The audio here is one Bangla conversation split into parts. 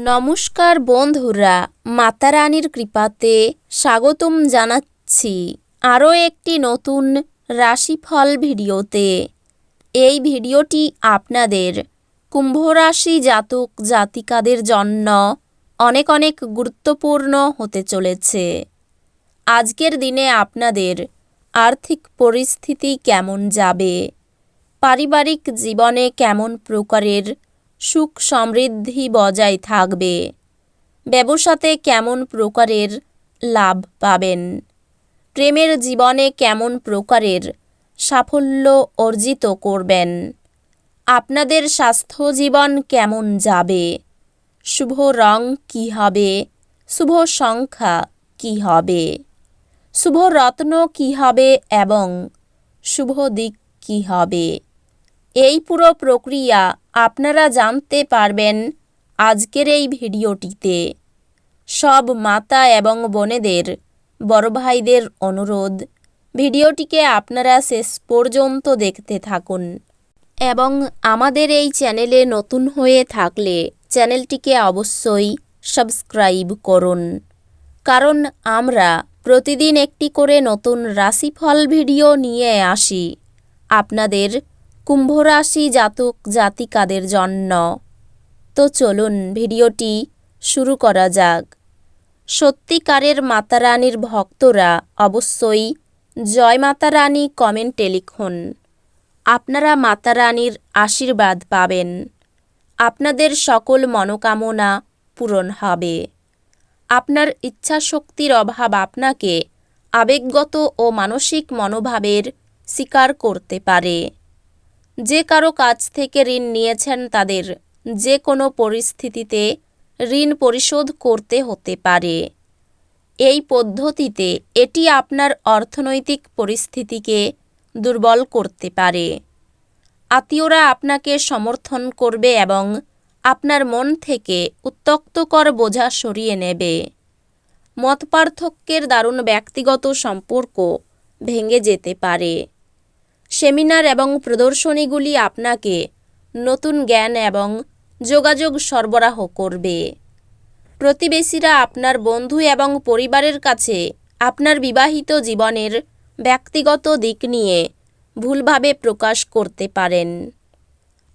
নমস্কার বন্ধুরা, মাতা রানীর কৃপাতে স্বাগতম জানাচ্ছি আরও একটি নতুন রাশিফল ভিডিওতে। এই ভিডিওটি আপনাদের কুম্ভ রাশি জাতক জাতিকাদের জন্য অনেক অনেক গুরুত্বপূর্ণ হতে চলেছে। আজকের দিনে আপনাদের আর্থিক পরিস্থিতি কেমন যাবে, পারিবারিক জীবনে কেমন প্রকারের সুখ সমৃদ্ধি বজায় থাকবে, ব্যবসাতে কেমন প্রকারের লাভ পাবেন, প্রেমের জীবনে কেমন প্রকারের সাফল্য অর্জিত করবেন, আপনাদের স্বাস্থ্য জীবন কেমন যাবে, শুভ রং কী হবে, শুভ সংখ্যা কী হবে, শুভ রত্ন কী হবে এবং শুভ দিক কী হবে, এই পুরো প্রক্রিয়া আপনারা জানতে পারবেন আজকের এই ভিডিওটিতে। সব মাতা এবং বোনেদের, বড় ভাইদের অনুরোধ, ভিডিওটিকে আপনারা শেষ পর্যন্ত দেখতে থাকুন এবং আমাদের এই চ্যানেলে নতুন হয়ে থাকলে চ্যানেলটিকে অবশ্যই সাবস্ক্রাইব করুন, কারণ আমরা প্রতিদিন একটি করে নতুন রাশিফল ভিডিও নিয়ে আসি আপনাদের কুম্ভ রাশি জাতক জাতিকাদের জন্য। তো চলুন ভিডিওটি শুরু করা যাক। সত্যিকারের মাতা রানীর ভক্তরা অবশ্যই জয় মাতা রানী কমেন্টে লিখুন। আপনারা মাতা রানীর আশীর্বাদ পাবেন, আপনাদের সকল মনোকামনা পূরণ হবে। আপনার ইচ্ছাশক্তির অভাব আপনাকে আবেগগত ও মানসিক মনোভাবের শিকার করতে পারে। যে কারো কাছ থেকে ঋণ নিয়েছেন তাদের যে কোনো পরিস্থিতিতে ঋণ পরিশোধ করতে হতে পারে। এই পদ্ধতিতে এটি আপনার অর্থনৈতিক পরিস্থিতিকে দুর্বল করতে পারে। আত্মীয়রা আপনাকে সমর্থন করবে এবং আপনার মন থেকে উত্ত্যক্তকর বোঝা সরিয়ে নেবে। মতপার্থক্যের দারুণ ব্যক্তিগত সম্পর্ক ভেঙে যেতে পারে। সেমিনার এবং প্রদর্শনীগুলি আপনাকে নতুন জ্ঞান এবং যোগাযোগ সরবরাহ করবে। প্রতিবেশীরা আপনার বন্ধু এবং পরিবারের কাছে আপনার বিবাহিত জীবনের ব্যক্তিগত দিক নিয়ে ভুলভাবে প্রকাশ করতে পারেন।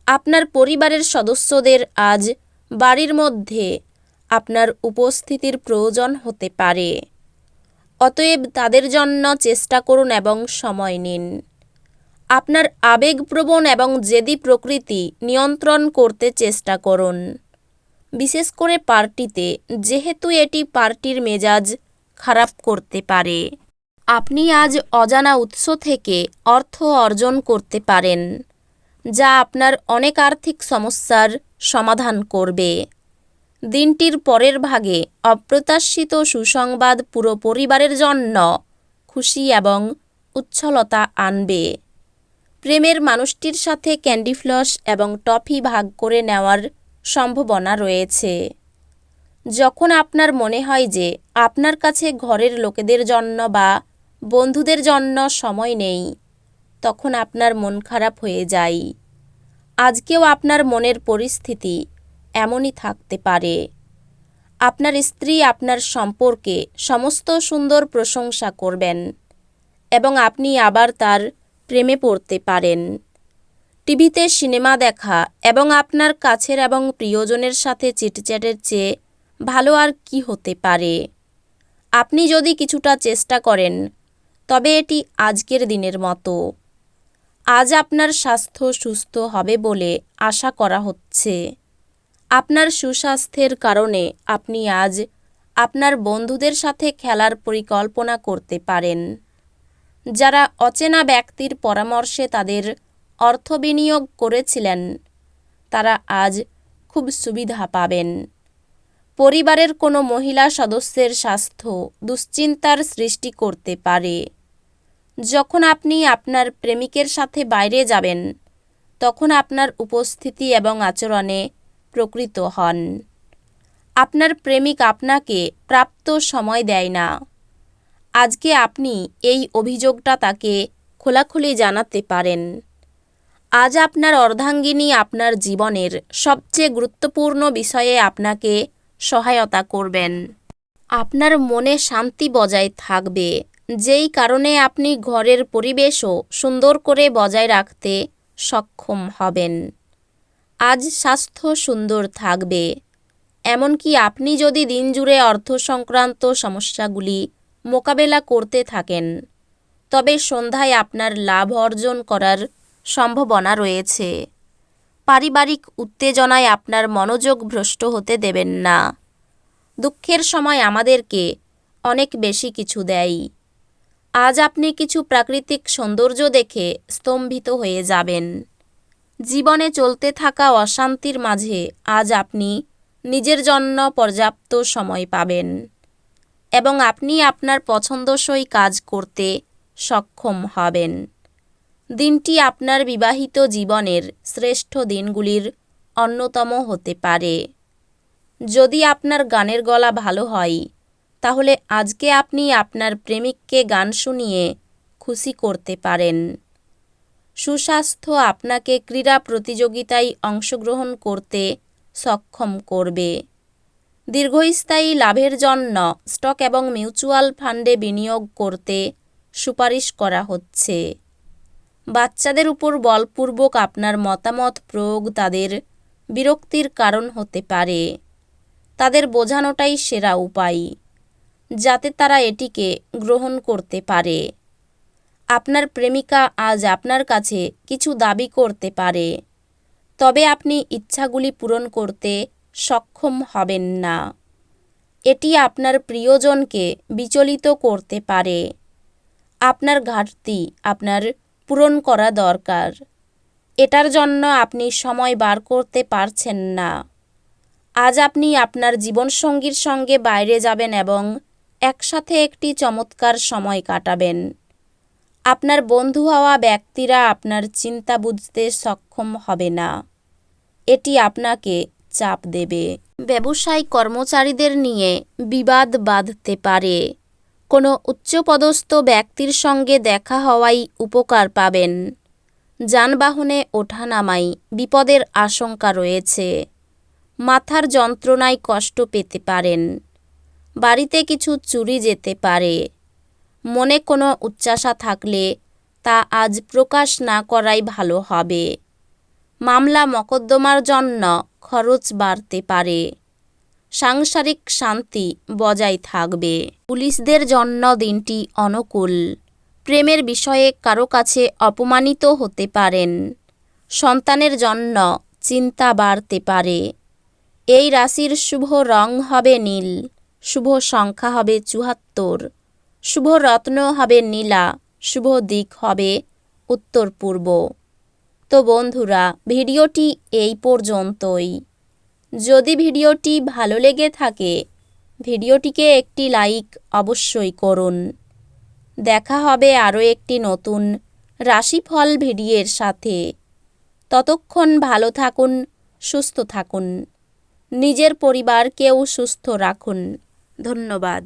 আপনার পরিবারের সদস্যদের আজ বাড়ির মধ্যে আপনার উপস্থিতির প্রয়োজন হতে পারে। অতএব তাদের জন্য চেষ্টা করুন এবং সময় নিন। আপনার আবেগপ্রবণ এবং জেদি প্রকৃতি নিয়ন্ত্রণ করতে চেষ্টা করুন, বিশেষ করে পার্টিতে, যেহেতু এটি পার্টির মেজাজ খারাপ করতে পারে। আপনি আজ অজানা উৎস থেকে অর্থ অর্জন করতে পারেন, যা আপনার অনেক আর্থিক সমস্যার সমাধান করবে। দিনটির পরের ভাগে অপ্রত্যাশিত সুসংবাদ পুরো পরিবারের জন্য খুশি এবং উচ্ছলতা আনবে। প্রেমের মানুষটির সাথে ক্যান্ডি ফ্লস এবং টফি ভাগ করে নেওয়ার সম্ভাবনা রয়েছে। যখন আপনার মনে হয় যে আপনার কাছে ঘরের লোকেদের জন্য বা বন্ধুদের জন্য সময় নেই, তখন আপনার মন খারাপ হয়ে যায়। আজকেও আপনার মনের পরিস্থিতি এমনই থাকতে পারে। আপনার স্ত্রী আপনার সম্পর্কে সমস্ত সুন্দর প্রশংসা করবেন এবং আপনি আবার তার প্রেমে পড়তে পারেন। টিভিতে সিনেমা দেখা এবং আপনার কাছের এবং প্রিয়জনের সাথে চিটচ্যাটের চেয়ে ভালো আর কি হতে পারে। আপনি যদি কিছুটা চেষ্টা করেন তবে এটি আজকের দিনের মতো। আজ আপনার স্বাস্থ্য সুস্থ হবে বলে আশা করা হচ্ছে। আপনার সুস্বাস্থ্যের কারণে আপনি আজ আপনার বন্ধুদের সাথে খেলার পরিকল্পনা করতে পারেন। যারা অচেনা ব্যক্তির পরামর্শে তাদের অর্থ বিনিয়োগ করেছিলেন, তারা আজ খুব সুবিধা পাবেন। পরিবারের কোনো মহিলা সদস্যের স্বাস্থ্য দুশ্চিন্তার সৃষ্টি করতে পারে। যখন আপনি আপনার প্রেমিকের সাথে বাইরে যাবেন, তখন আপনার উপস্থিতি এবং আচরণে প্রকৃত হন। আপনার প্রেমিক আপনাকে প্রাপ্ত সময় দেয় না। আজকে আপনি এই অভিযোগটা তাকে খোলাখুলি জানাতে পারেন। আজ আপনার অর্ধাঙ্গিনী আপনার জীবনের সবচেয়ে গুরুত্বপূর্ণ বিষয়ে আপনাকে সহায়তা করবেন। আপনার মনে শান্তি বজায় থাকবে, যেই কারণে আপনি ঘরের পরিবেশও সুন্দর করে বজায় রাখতে সক্ষম হবেন। আজ স্বাস্থ্য সুন্দর থাকবে। এমনকি আপনি যদি দিনজুড়ে অর্থ সংক্রান্ত সমস্যাগুলি মোকাবেলা করতে থাকেন, তবে সন্ধ্যায় আপনার লাভ অর্জন করার সম্ভাবনা রয়েছে। পারিবারিক উত্তেজনায় আপনার মনোযোগ ভ্রষ্ট হতে দেবেন না। দুঃখের সময় আমাদেরকে অনেক বেশি কিছু দেয়। আজ আপনি কিছু প্রাকৃতিক সৌন্দর্য দেখে স্তম্ভিত হয়ে যাবেন। জীবনে চলতে থাকা অশান্তির মাঝে আজ আপনি নিজের জন্য পর্যাপ্ত সময় পাবেন এবং আপনি আপনার পছন্দসই কাজ করতে সক্ষম হবেন। দিনটি আপনার বিবাহিত জীবনের শ্রেষ্ঠ দিনগুলির অন্যতম হতে পারে। যদি আপনার গানের গলা ভালো হয়, তাহলে আজকে আপনি আপনার প্রেমিককে গান শুনিয়ে খুশি করতে পারেন। সুস্বাস্থ্য আপনাকে ক্রীড়া প্রতিযোগিতায় অংশগ্রহণ করতে সক্ষম করবে। দীর্ঘস্থায়ী লাভের জন্য স্টক এবং মিউচুয়াল ফান্ডে বিনিয়োগ করতে সুপারিশ করা হচ্ছে। বাচ্চাদের উপর বলপূর্বক আপনার মতামত প্রয়োগ তাদের বিরক্তির কারণ হতে পারে। তাদের বোঝানোটাই সেরা উপায়, যাতে তারা এটিকে গ্রহণ করতে পারে। আপনার প্রেমিকা আজ আপনার কাছে কিছু দাবি করতে পারে, তবে আপনি ইচ্ছাগুলি পূরণ করতে সক্ষম হবেন না। এটি আপনার প্রিয়জনকে বিচলিত করতে পারে। আপনার ঘাটতি আপনার পূরণ করা দরকার। এটার জন্য আপনি সময় বার করতে পারছেন না। আজ আপনি আপনার জীবনসঙ্গীর সঙ্গে বাইরে যাবেন এবং একসাথে একটি চমৎকার সময় কাটাবেন। আপনার বন্ধু হওয়া ব্যক্তিরা আপনার চিন্তা বুঝতে সক্ষম হবে না। এটি আপনাকে চাপ দেবে। ব্যবসায়িক কর্মচারীদের নিয়ে বিবাদ বাঁধতে পারে। কোনো উচ্চপদস্থ ব্যক্তির সঙ্গে দেখা হওয়ায় উপকার পাবেন। যানবাহনে ওঠানামায় বিপদের আশঙ্কা রয়েছে। মাথার যন্ত্রণায় কষ্ট পেতে পারেন। বাড়িতে কিছু চুরি যেতে পারে। মনে কোনো উচ্চাশা থাকলে তা আজ প্রকাশ না করাই ভালো হবে। মামলা মকদ্দমার জন্য খরচ বাড়তে পারে। সাংসারিক শান্তি বজায় থাকবে। পুলিশদের জন্য দিনটি অনুকূল। প্রেমের বিষয়ে কারো কাছে অপমানিত হতে পারেন। সন্তানের জন্য চিন্তা বাড়তে পারে। এই রাশির শুভ রং হবে নীল, শুভ সংখ্যা হবে ৭৪, শুভ রত্ন হবে নীলা, শুভ দিক হবে উত্তর পূর্ব। তো বন্ধুরা, ভিডিওটি এই পর্যন্তই। যদি ভিডিওটি ভালো লেগে থাকে, ভিডিওটিকে একটি লাইক অবশ্যই করুন। দেখা হবে আরও একটি নতুন রাশিফল ভিডিওর সাথে। ততক্ষণ ভালো থাকুন, সুস্থ থাকুন, নিজের পরিবারকেও সুস্থ রাখুন। ধন্যবাদ।